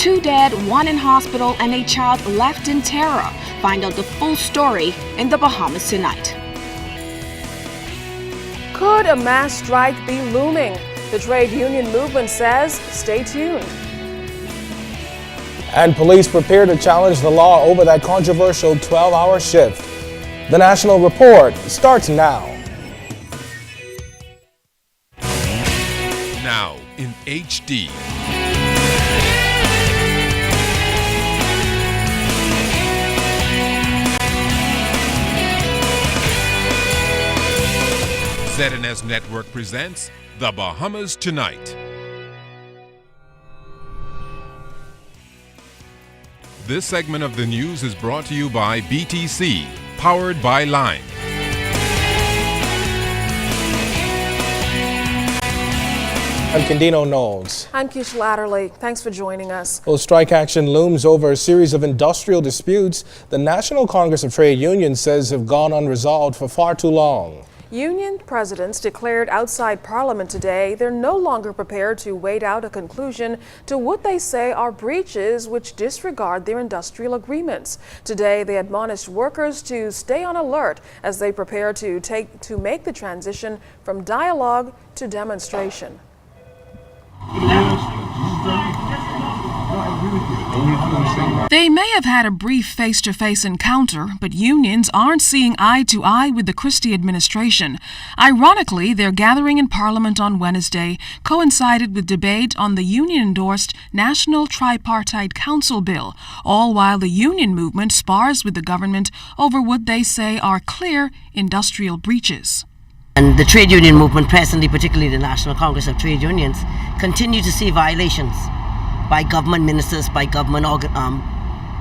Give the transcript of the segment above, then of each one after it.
2 dead, 1 in hospital, and a child left in terror. Find out the full story in the Bahamas tonight. Could a mass strike be looming? The trade union movement says, stay tuned. And police prepare to challenge the law over that controversial 12-hour shift. The National Report starts now. Now in HD. ZNS Network presents The Bahamas Tonight. This segment of the news is brought to you by BTC, powered by Lime. I'm Candino Knowles. I'm Kish Latterly. Thanks for joining us. Well, strike action looms over a series of industrial disputes the National Congress of Trade Unions says have gone unresolved for far too long. Union presidents declared outside Parliament today they're no longer prepared to wait out a conclusion to what they say are breaches which disregard their industrial agreements. Today, they admonished workers to stay on alert as they prepare to make the transition from dialogue to demonstration. They may have had a brief face-to-face encounter, but unions aren't seeing eye to eye with the Christie administration. Ironically, their gathering in Parliament on Wednesday coincided with debate on the union-endorsed National Tripartite Council bill, all while the union movement spars with the government over what they say are clear industrial breaches. And the trade union movement presently, particularly the National Congress of Trade Unions, continue to see violations by government ministers, by government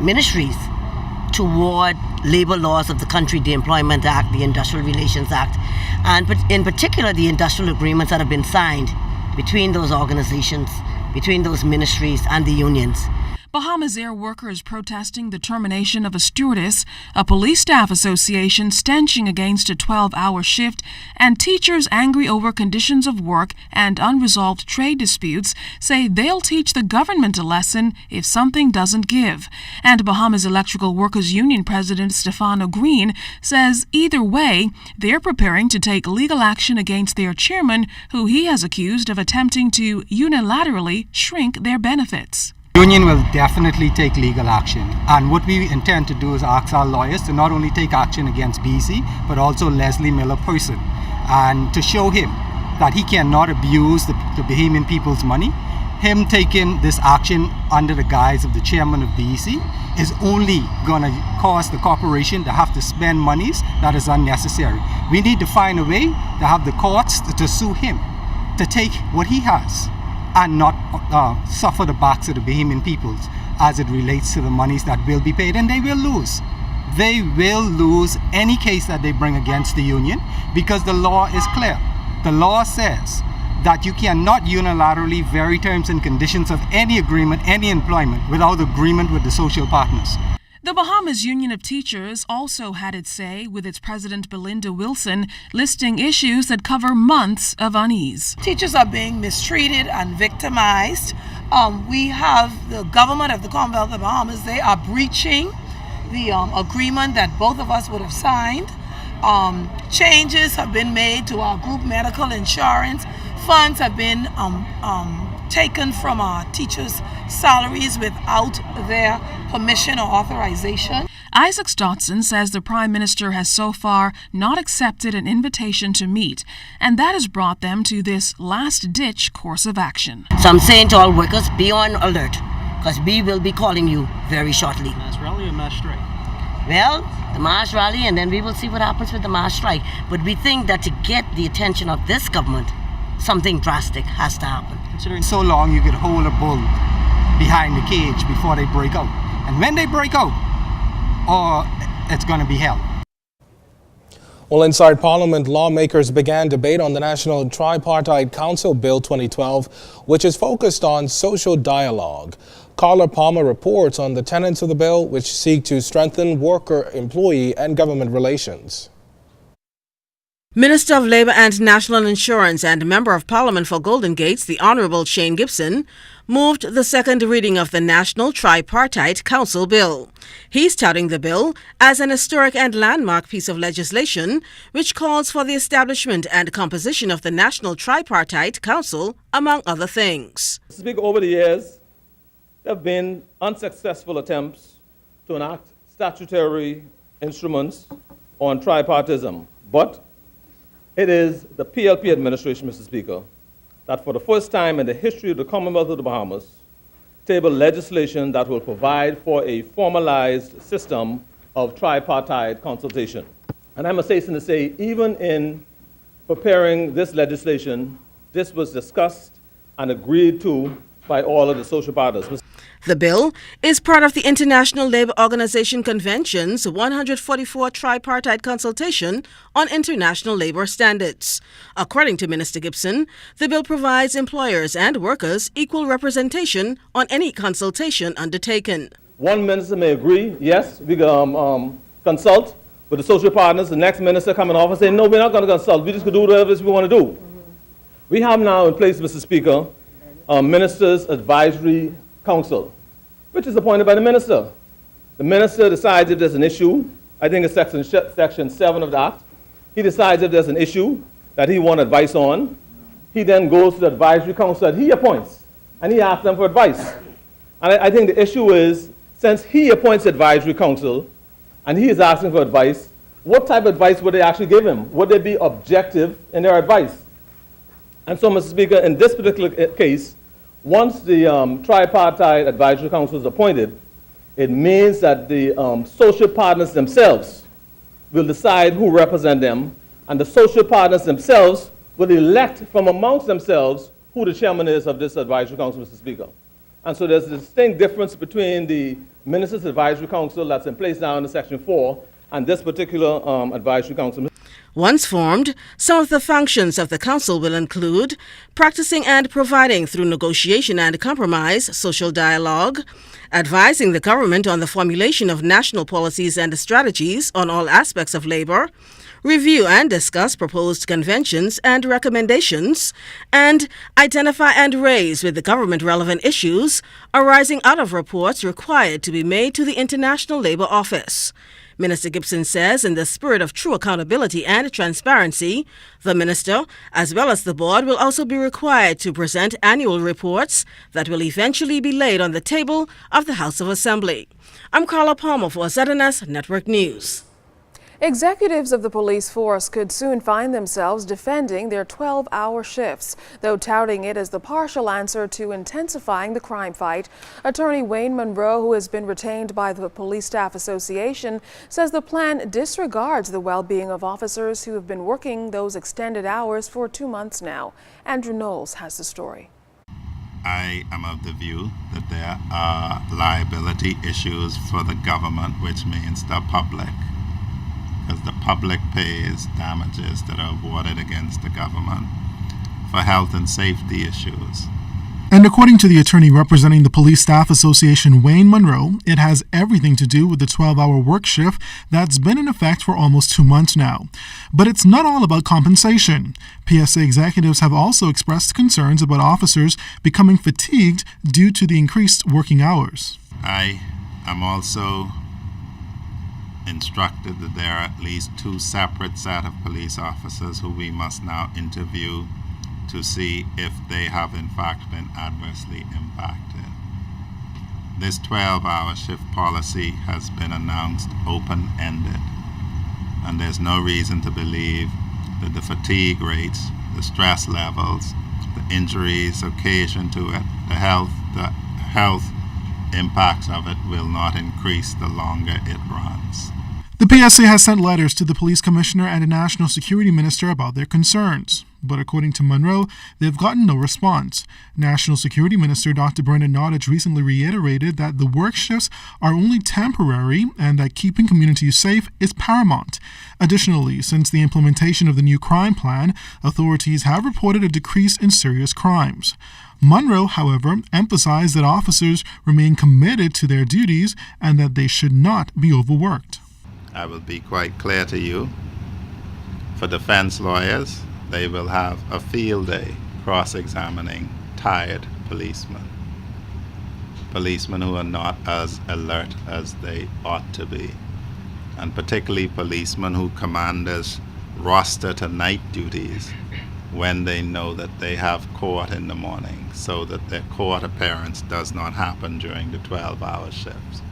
ministries toward labor laws of the country, the Employment Act, the Industrial Relations Act, and in particular the industrial agreements that have been signed between those organizations, between those ministries and the unions. Bahamas Air workers protesting the termination of a stewardess, a police staff association stenching against a 12-hour shift, and teachers angry over conditions of work and unresolved trade disputes say they'll teach the government a lesson if something doesn't give. And Bahamas Electrical Workers Union President Stefano Green says either way, they're preparing to take legal action against their chairman, who he has accused of attempting to unilaterally shrink their benefits. The union will definitely take legal action, and what we intend to do is ask our lawyers to not only take action against BC but also Leslie Miller person, and to show him that he cannot abuse the Bahamian people's money. Him taking this action under the guise of the chairman of BEC is only going to cause the corporation to have to spend monies that is unnecessary. We need to find a way to have the courts to sue him to take what he has and not suffer the backs of the Bahamian peoples as it relates to the monies that will be paid, and they will lose. They will lose any case that they bring against the union because the law is clear. The law says that you cannot unilaterally vary terms and conditions of any agreement, any employment, without agreement with the social partners. The Bahamas Union of Teachers also had its say, with its president Belinda Wilson listing issues that cover months of unease. Teachers are being mistreated and victimized. We have the government of the Commonwealth of the Bahamas. They are breaching the agreement that both of us would have signed. Changes have been made to our group medical insurance. Funds have been taken from our teachers' salaries without their permission or authorization. Isaac Stotson says the Prime Minister has so far not accepted an invitation to meet, and that has brought them to this last-ditch course of action. So I'm saying to all workers, be on alert, because we will be calling you very shortly. Mass rally or mass strike? Well, the mass rally, and then we will see what happens with the mass strike. But we think that to get the attention of this government, something drastic has to happen. Considering so long you could hold a bull behind the cage before they break out. And when they break out, it's going to be hell. Well, inside Parliament, lawmakers began debate on the National Tripartite Council Bill 2012, which is focused on social dialogue. Carla Palmer reports on the tenets of the bill, which seek to strengthen worker, employee, and government relations. Minister of Labour and National Insurance and Member of Parliament for Golden Gates, the Honourable Shane Gibson, moved the second reading of the National Tripartite Council Bill. He's touting the bill as an historic and landmark piece of legislation which calls for the establishment and composition of the National Tripartite Council, among other things. Mr. Speaker, over the years, there have been unsuccessful attempts to enact statutory instruments on tripartism, but it is the PLP administration, Mr. Speaker, that for the first time in the history of the Commonwealth of the Bahamas, tabled legislation that will provide for a formalized system of tripartite consultation. And I must hasten to say, even in preparing this legislation, this was discussed and agreed to by all of the social partners. The bill is part of the International Labour Organization Convention's 144 Tripartite Consultation on International Labour Standards. According to Minister Gibson, the bill provides employers and workers equal representation on any consultation undertaken. One minister may agree, yes, we can consult with the social partners. The next minister coming off and say, no, we're not going to consult. We just can do whatever we want to do. We have now in place, Mr. Speaker, Ministers' Advisory Council, which is appointed by the minister. The minister decides if there's an issue. I think it's section 7 of the Act. He decides if there's an issue that he wants advice on. He then goes to the advisory council that he appoints, and he asks them for advice. And I think the issue is, since he appoints the advisory council, and he is asking for advice, what type of advice would they actually give him? Would they be objective in their advice? And so, Mr. Speaker, in this particular case, once the Tripartite Advisory Council is appointed, it means that the social partners themselves will decide who represent them, and the social partners themselves will elect from amongst themselves who the chairman is of this Advisory Council, Mr. Speaker. And so there's a distinct difference between the Ministers' Advisory Council that's in place now in Section 4 and this particular Advisory Council. Once formed, some of the functions of the Council will include practicing and providing through negotiation and compromise social dialogue, advising the government on the formulation of national policies and strategies on all aspects of labor, review and discuss proposed conventions and recommendations, and identify and raise with the government relevant issues arising out of reports required to be made to the International Labour Office. Minister Gibson says in the spirit of true accountability and transparency, the minister, as well as the board, will also be required to present annual reports that will eventually be laid on the table of the House of Assembly. I'm Carla Palmer for ZNS Network News. Executives of the police force could soon find themselves defending their 12-hour shifts, though touting it as the partial answer to intensifying the crime fight. Attorney Wayne Monroe, who has been retained by the Police Staff Association, says the plan disregards the well-being of officers who have been working those extended hours for 2 months now. Andrew Knowles has the story. I am of the view that there are liability issues for the government, which means the public, because the public pays damages that are awarded against the government for health and safety issues. And according to the attorney representing the Police Staff Association, Wayne Monroe, it has everything to do with the 12-hour work shift that's been in effect for almost 2 months now. But it's not all about compensation. PSA executives have also expressed concerns about officers becoming fatigued due to the increased working hours. I am also instructed that there are at least 2 separate set of police officers who we must now interview to see if they have in fact been adversely impacted. This 12-hour shift policy has been announced open-ended, and there's no reason to believe that the fatigue rates, the stress levels, the injuries occasioned to it, the health impacts of it will not increase the longer it runs. The PSA has sent letters to the police commissioner and the national security minister about their concerns. But according to Monroe, they've gotten no response. National Security Minister Dr. Bernard Nottage recently reiterated that the work shifts are only temporary and that keeping communities safe is paramount. Additionally, since the implementation of the new crime plan, authorities have reported a decrease in serious crimes. Monroe, however, emphasized that officers remain committed to their duties and that they should not be overworked. I will be quite clear to you. For defense lawyers, they will have a field day cross-examining tired policemen. Policemen who are not as alert as they ought to be. And particularly policemen who commanders roster to night duties when they know that they have court in the morning, so that their court appearance does not happen during the 12-hour shifts.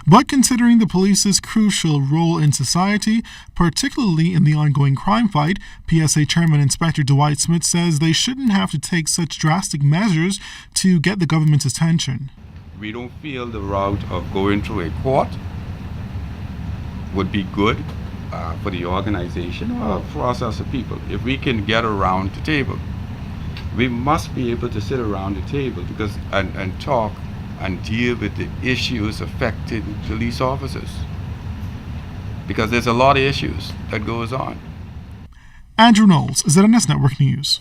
But considering the police's crucial role in society, particularly in the ongoing crime fight, PSA Chairman Inspector Dwight Smith says they shouldn't have to take such drastic measures to get the government's attention. We don't feel the route of going through a court would be good for the organization or for us as a people. If we can get around the table, we must be able to sit around the table because and talk and deal with the issues affecting police officers, because there's a lot of issues that goes on. Andrew Knowles, ZNS Network News.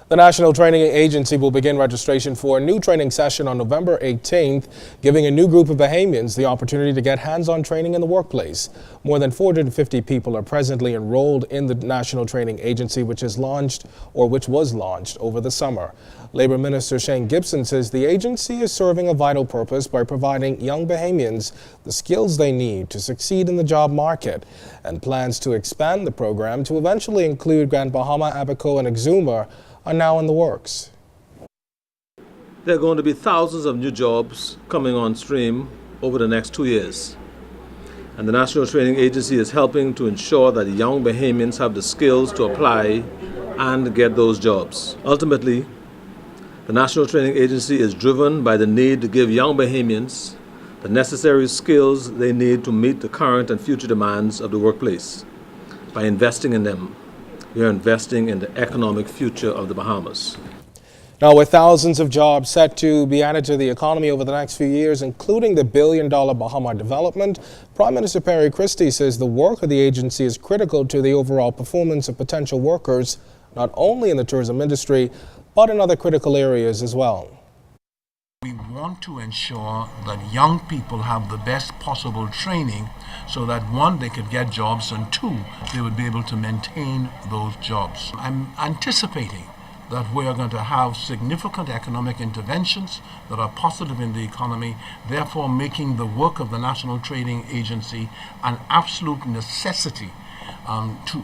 The National Training Agency will begin registration for a new training session on November 18th, giving a new group of Bahamians the opportunity to get hands-on training in the workplace. More than 450 people are presently enrolled in the National Training Agency, which was launched over the summer. Labor Minister Shane Gibson says the agency is serving a vital purpose by providing young Bahamians the skills they need to succeed in the job market, and plans to expand the program to eventually include Grand Bahama, Abaco, and Exuma are now in the works. There are going to be thousands of new jobs coming on stream over the next 2 years. And the National Training Agency is helping to ensure that young Bahamians have the skills to apply and get those jobs. Ultimately, the National Training Agency is driven by the need to give young Bahamians the necessary skills they need to meet the current and future demands of the workplace. By investing in them, we are investing in the economic future of the Bahamas. Now, with thousands of jobs set to be added to the economy over the next few years, including the billion-dollar Bahama development, Prime Minister Perry Christie says the work of the agency is critical to the overall performance of potential workers, not only in the tourism industry, but in other critical areas as well. We want to ensure that young people have the best possible training so that one, they could get jobs, and two, they would be able to maintain those jobs. I'm anticipating that we are going to have significant economic interventions that are positive in the economy, therefore making the work of the National Training Agency an absolute necessity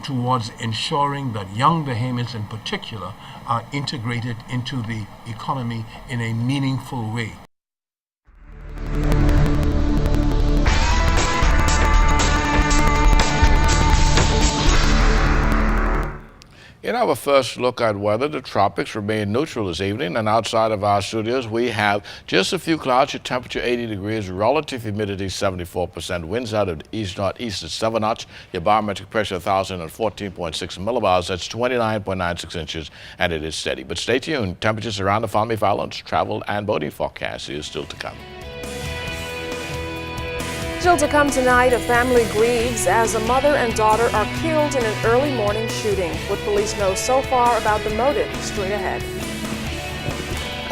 towards ensuring that young Bahamians in particular are integrated into the economy in a meaningful way. In our first look at weather, the tropics remain neutral this evening, and outside of our studios we have just a few clouds, your temperature 80 degrees, relative humidity 74%, winds out of the east-northeast at 7 knots, your barometric pressure 1,014.6 millibars, that's 29.96 inches, and it is steady. But stay tuned, temperatures around the Falmouth Islands, travel and boating forecast is still to come. Still to come tonight, a family grieves as a mother and daughter are killed in an early morning shooting. What police know so far about the motive, straight ahead.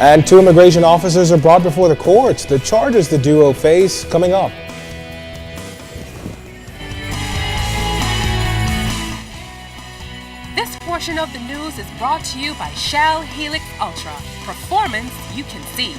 And 2 immigration officers are brought before the courts. The charges the duo face coming up. This portion of the news is brought to you by Shell Helix Ultra. Performance you can see.